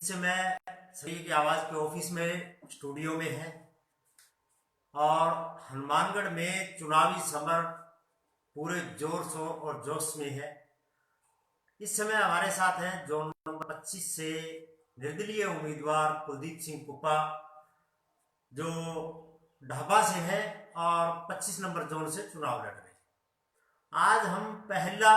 मैं सभी की आवाज़ के ऑफिस में स्टूडियो में है और हनुमानगढ़ में चुनावी समर पूरे जोर शोर और जोश में है। इस समय हमारे साथ हैं जोन नंबर 25 से निर्दलीय उम्मीदवार कुलदीप सिंह कुप्पा, जो ढाबा से है और 25 नंबर जोन से चुनाव लड़ रहे हैं। आज हम पहला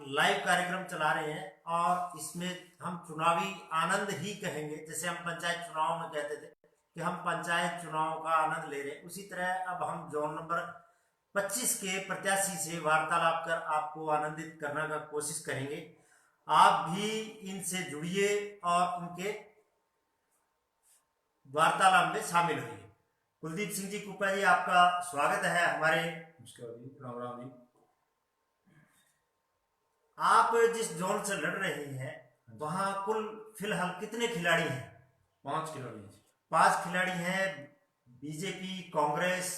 लाइव कार्यक्रम चला रहे हैं और इसमें हम चुनावी आनंद ही कहेंगे। जैसे हम पंचायत चुनाव में कहते थे कि हम पंचायत चुनाव का आनंद ले रहे हैं, उसी तरह अब हम जोन नंबर 25 के प्रत्याशी से वार्तालाप कर आपको आनंदित करने का कोशिश करेंगे। आप भी इनसे जुड़िए और उनके वार्तालाप में शामिल होइए। कुलदीप सिंह जी कुप्पा जी, आपका स्वागत है हमारे। राम राम जी। आप जिस जोन से लड़ रहे हैं वहां कुल फिलहाल कितने खिलाड़ी हैं? 5 खिलाड़ी। 5 खिलाड़ी हैं। बीजेपी, कांग्रेस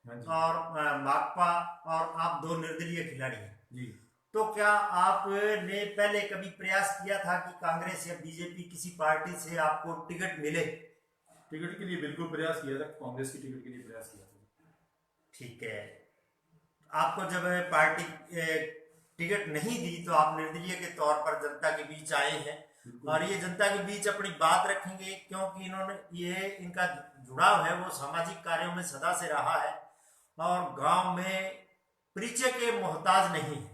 और माकपा, और आप 2 निर्दलीय खिलाड़ी हैं जी। तो क्या आपने पहले कभी प्रयास किया था कि कांग्रेस या बीजेपी किसी पार्टी से आपको टिकट मिले? टिकट के लिए बिल्कुल प्रयास किया था, कांग्रेस की टिकट के लिए प्रयास किया था। ठीक है। आपको जब पार्टी टिकट नहीं दी तो आप निर्दलीय के तौर पर जनता के बीच आए हैं और ये जनता के बीच अपनी बात रखेंगे, क्योंकि इन्होंने इनका जुड़ाव है वो सामाजिक कार्यों में सदा से रहा है और गांव में परिचय के मोहताज नहीं है,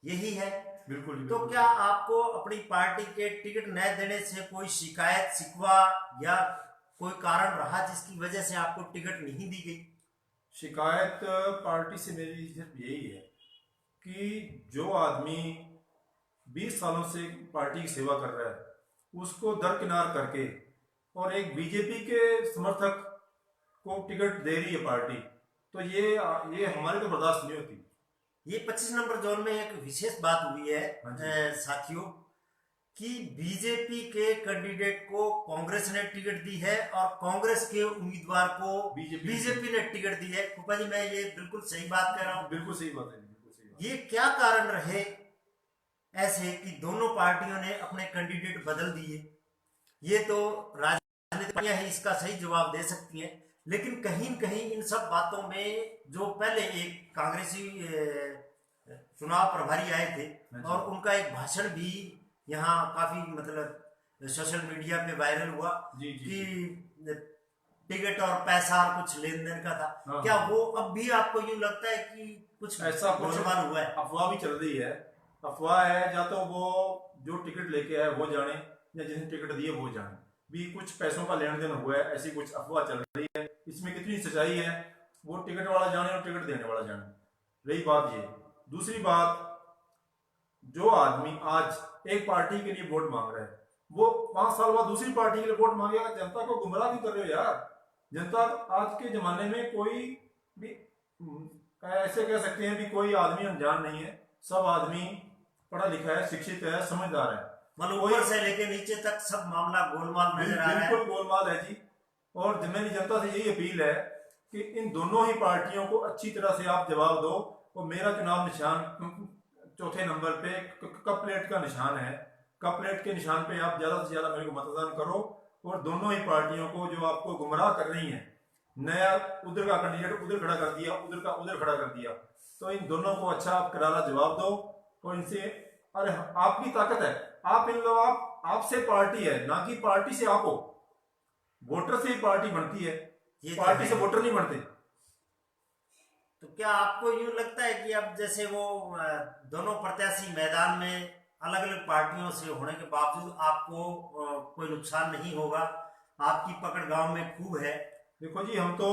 यही है। बिल्कुल। तो क्या आपको अपनी पार्टी के टिकट न देने से कोई शिकायत, शिकवा या कोई कारण रहा जिसकी वजह से आपको टिकट नहीं दी गई? शिकायत पार्टी से मेरी सिर्फ यही है कि जो आदमी 20 सालों से पार्टी की सेवा कर रहा है उसको दरकिनार करके और एक बीजेपी के समर्थक को टिकट दे रही है पार्टी, तो ये हमारे तो बर्दाश्त नहीं होती। ये 25 नंबर जोन में एक विशेष बात हुई है साथियों, कि बीजेपी के कैंडिडेट को कांग्रेस ने टिकट दी है और कांग्रेस के उम्मीदवार को बीजेपी ने टिकट दी है। कुप्पा जी, मैं ये बिल्कुल सही बात कह रहा हूँ? बिल्कुल सही बात है, बिल्कुल सही बात। ये क्या कारण रहे ऐसे कि दोनों पार्टियों ने अपने कैंडिडेट बदल दिए? ये तो राजनीतिक पार्टियां ही इसका सही जवाब दे सकती हैं, लेकिन कहीं न कहीं इन सब बातों में जो पहले एक कांग्रेसी चुनाव प्रभारी आए थे और उनका एक भाषण भी यहाँ काफी मतलब सोशल मीडिया पे वायरल हुआ कि टिकट और पैसा और कुछ लेन देन का था। क्या वो अब भी आपको यूं लगता है कि कुछ ऐसा गोलमाल हुआ है? अफवाह भी चल रही है। अफवाह है, या तो वो जो टिकट लेके आए वो जाने या जिसने टिकट दिए वो जाने, भी कुछ पैसों का लेन देन हुआ है, ऐसी कुछ अफवाह चल रही है। इसमें कितनी सच्चाई है वो टिकट वाला जाने और टिकट देने वाला जाने। रही बात ये, दूसरी बात, जो आदमी आज एक पार्टी के लिए वोट मांग रहा है वो 5 साल बाद दूसरी पार्टी के लिए वोट मांगेगा। जनता को गुमराह भी कर रहे हो यार। जनता आज के जमाने में कोई भी ऐसे कह सकते हैं भी कोई आदमी अनजान नहीं है, सब आदमी पढ़ा लिखा है, शिक्षित है, समझदार है। मतलब ऊपर से लेके नीचे तक सब मामला गोलमाल नजर आ रहा है। बिल्कुल गोलमाल है जी। और मेरी जनता से यही अपील है कि इन दोनों ही पार्टियों को अच्छी तरह से आप जवाब दो। और मेरा चुनाव निशान चौथे नंबर पे कप प्लेट का निशान है। कप प्लेट के निशान पे आप ज्यादा से ज्यादा मेरे को मतदान करो और दोनों ही पार्टियों को जो आपको गुमराह कर रही है, नया उधर का कैंडिडेट उधर खड़ा कर दिया, उधर का उधर खड़ा कर दिया, तो इन दोनों को अच्छा आप करारा जवाब दो। और इनसे, अरे आपकी ताकत है, आप इन लोग आपसे पार्टी है, ना कि पार्टी से आप हो। वोटर से ही पार्टी बनती है, ये पार्टी से वोटर नहीं बनते। तो क्या आपको यूं लगता है कि अब जैसे वो दोनों प्रत्याशी मैदान में अलग अलग पार्टियों से होने के बावजूद आपको कोई नुकसान नहीं होगा? आपकी पकड़ गांव में खूब है। देखो जी, हम तो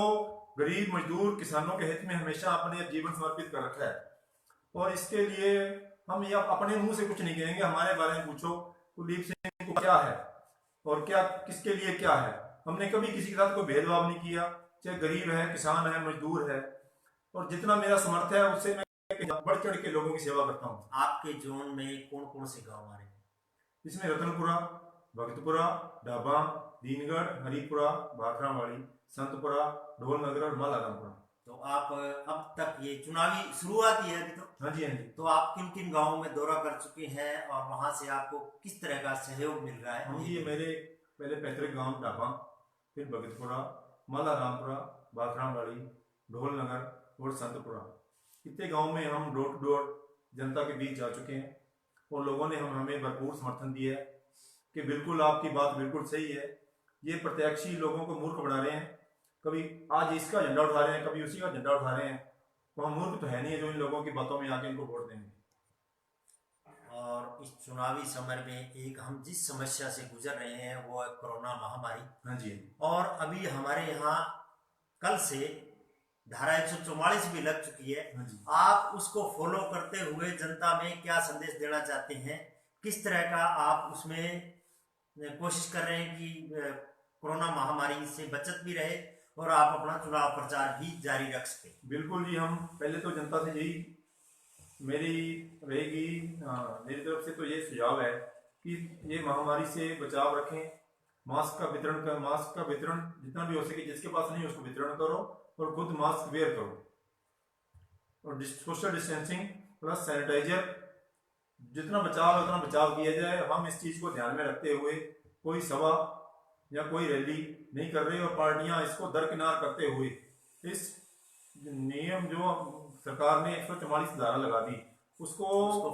गरीब मजदूर किसानों के हित में हमेशा अपने जीवन समर्पित कर रखा है और इसके लिए हम ये अपने मुंह से कुछ नहीं कहेंगे। हमारे बारे में पूछो कुलदीप सिंह को क्या है और क्या किसके लिए क्या है। हमने कभी किसी के साथ कोई भेदभाव नहीं किया, चाहे गरीब है, किसान है, मजदूर है, और जितना मेरा समर्थ है उससे मैं बढ़ चढ़ के लोगों की सेवा करता हूँ। आपके जोन में कौन कौन से गांव आ रहे हैं? इसमें रतनपुरा, भगतपुरा, डाबा, दीनगढ़, हरिपुरा, भाखरावाड़ी, संतपुरा, ढोलनगर और मालारामपुरा। तो आप अब तक ये चुनावी शुरुआत ही है अभी हाँ जी, हाँ जी। तो आप किन किन गांवों में दौरा कर चुके हैं और वहां से आपको किस तरह का सहयोग मिल रहा है? हम जी, ये मेरे पहले पैतृक गांव टापा, फिर भगतपुरा, माला रामपुरा, बाखरामवाड़ी, ढोल नगर और संतपुरा, इतने गांव में हम डोर टू डोर जनता के बीच जा चुके हैं और लोगों ने हमें भरपूर समर्थन दिया है कि बिल्कुल आपकी बात बिल्कुल सही है। ये प्रत्याशी लोगों को मूर्ख बना रहे हैं, कभी आज इसका झंडा उठा रहे हैं, कभी उसी का झंडा उठा रहे हैं। तो हम मूर्ख तो है नहीं है जो इन लोगों की बातों में आके इनको वोट देंगे। और इस चुनावी समय में एक हम जिस समस्या से गुजर रहे हैं वो है कोरोना महामारी। हाँ जी। और अभी हमारे यहाँ कल से धारा 144 भी लग चुकी है। हाँ जी। आप उसको फॉलो करते हुए जनता में क्या संदेश देना चाहते हैं? किस तरह का आप उसमें कोशिश कर रहे हैं कि कोरोना महामारी से बचत भी रहे और आप अपना चुनाव प्रचार भी जारी रख सके? बिल्कुल जी, हम पहले तो जनता से यही मेरी रहेगी, मेरी तरफ से तो ये सुझाव है कि ये महामारी से बचाव रखें। मास्क का वितरण जितना भी हो सके, जिसके पास नहीं उसको वितरण करो और खुद मास्क वेयर करो और सोशल डिस्टेंसिंग प्लस सैनिटाइजर, जितना बचाव है उतना बचाव किया जाए। हम इस चीज को ध्यान में रखते हुए कोई सभा या कोई रैली नहीं कर रहे और पार्टियां इसको दरकिनार करते हुए इस नियम जो सरकार ने 144 धारा लगा दी उसको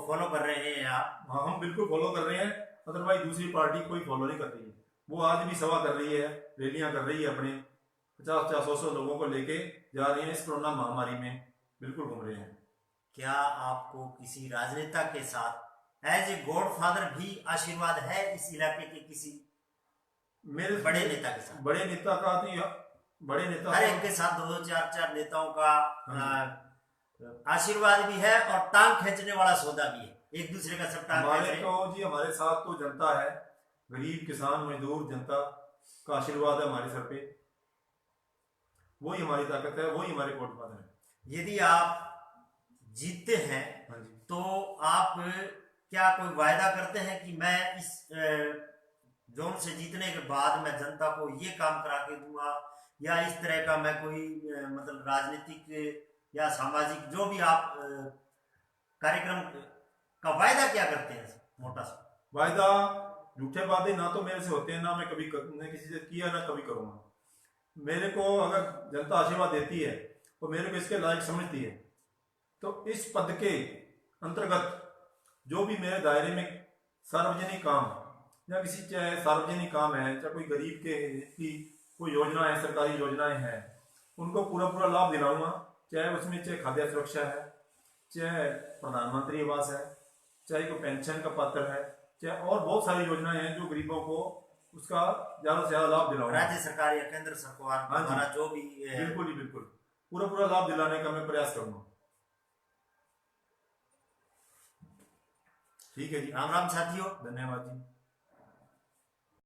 फॉलो कर रहे हैं आप? हाँ, हम बिल्कुल फॉलो कर रहे हैं। अदरवाइज दूसरी पार्टी कोई फॉलो नहीं कर रही है। वो आज भी सभा कर रही है, रैलियां कर रही है, अपने 50-100 लोगों को लेके जा रही है, इस कोरोना महामारी में बिल्कुल घूम रहे हैं। क्या आपको किसी राजनेता के साथ एज ए गॉडफादर भी आशीर्वाद है इस इलाके के किसी मेरे बड़े नेता के साथ? बड़े नेता का बड़े नेता हर एक के साथ 2-2, 4-4 नेताओं का आशीर्वाद भी है और टांग खींचने वाला सौदा भी है, एक दूसरे का सब टांग हमारे तो जी, हमारे साथ तो जनता है, गरीब किसान मजदूर जनता का आशीर्वाद है हमारे सर पे। वही हमारी ताकत है, वही हमारे गॉडफादर है। यदि आप जीतते हैं हाँ जी। तो आप क्या कोई वायदा करते हैं कि मैं इस जोन से जीतने के बाद मैं जनता को ये काम करा के दूंगा, या इस तरह का मैं कोई मतलब राजनीतिक या सामाजिक जो भी आप कार्यक्रम का वायदा क्या करते हैं? मोटा सा वायदा, झूठे वादे ना तो मेरे से होते हैं, ना मैं कभी ने किसी से किया, ना कभी करूंगा। मेरे को अगर जनता आशीर्वाद देती है तो मेरे को इसके लायक समझती है, तो इस पद के अंतर्गत जो भी मेरे दायरे में सार्वजनिक काम या किसी, चाहे सार्वजनिक काम है, चाहे कोई गरीब के की कोई योजना है, सरकारी योजनाएं हैं, उनको पूरा लाभ दिलाऊंगा। चाहे उसमें चाहे खाद्य सुरक्षा है, चाहे प्रधानमंत्री आवास है, चाहे कोई पेंशन का पात्र है, चाहे और बहुत सारी योजनाएं हैं जो गरीबों को उसका ज्यादा से ज्यादा लाभ दिलाऊंगा। राज्य सरकार या केंद्र सरकार द्वारा जो भी बिल्कुल ही बिल्कुल पूरा लाभ दिलाने का मैं प्रयास करूंगा। ठीक है जी, राम राम साथियों, धन्यवाद जी।